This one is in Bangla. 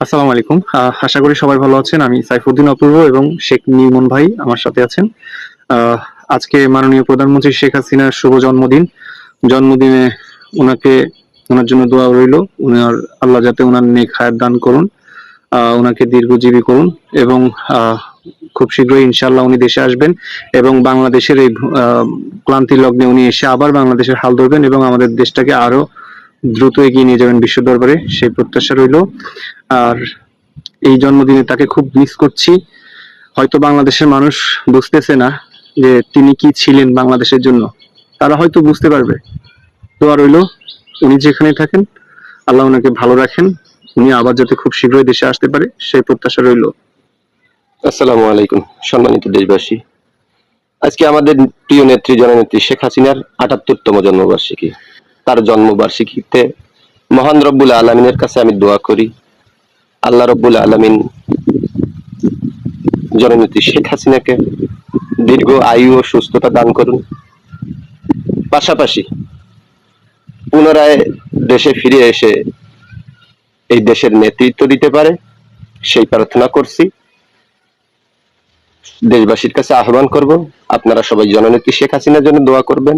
আসসালামু আলাইকুম। আশা করি সবাই ভালো আছেন। আমি সাইফুদ্দিন অপূর্ব এবং শেখ নিমন ভাই আমার সাথে আছেন। আহ, আজকে মাননীয় প্রধানমন্ত্রী শেখ হাসিনার শুভ জন্মদিন। জন্মদিনে উনাকে ওনার জন্য দোয়া রইল। উনার আল্লাহ যাতে উনার নেক হায়াত দান করুন, উনাকে দীর্ঘজীবী করুন এবং আহ, খুব শীঘ্রই ইনশাআল্লাহ উনি দেশে আসবেন এবং বাংলাদেশের এই ক্লান্তি লগ্নে উনি এসে আবার বাংলাদেশের হাল ধরবেন এবং আমাদের দেশটাকে আরো দ্রুত এগিয়ে নিয়ে যাবেন বিশ্ব দরবারে, সেই প্রত্যাশা রইল। আর এই জন্মদিনে তাকে খুব মিস করছি। হয়তো বাংলাদেশের মানুষ বুঝতেছে না যে তিনি কি ছিলেন বাংলাদেশের জন্য। তারা হয়তো বুঝতে পারবে। দোয়া রইল, উনি যেখানে থাকেন আল্লাহ ওনাকে ভালো রাখেন, উনি আবার যাতে খুব শীঘ্রই দেশে আসতে পারে সেই প্রত্যাশা রইল। আসসালামু আলাইকুম সম্মানিত দেশবাসী। আজকে আমাদের প্রিয় নেত্রী জননেত্রী শেখ হাসিনার ৭৮তম জন্মবার্ষিকী। তার জন্মবার্ষিকীতে মহান রব্বুল আলমিনের কাছে আমি দোয়া করি, আল্লাহ রব্বুল আলমিন জননেত্রী শেখ হাসিনাকে দীর্ঘ আয়ু ও সুস্থতা দান করুন। পাশাপাশি পুনরায় দেশে ফিরে এসে এই দেশের নেতৃত্ব দিতে পারে সেই প্রার্থনা করছি। দেশবাসীর কাছে আহ্বান করব, আপনারা সবাই জননেত্রী শেখ হাসিনার জন্য দোয়া করবেন।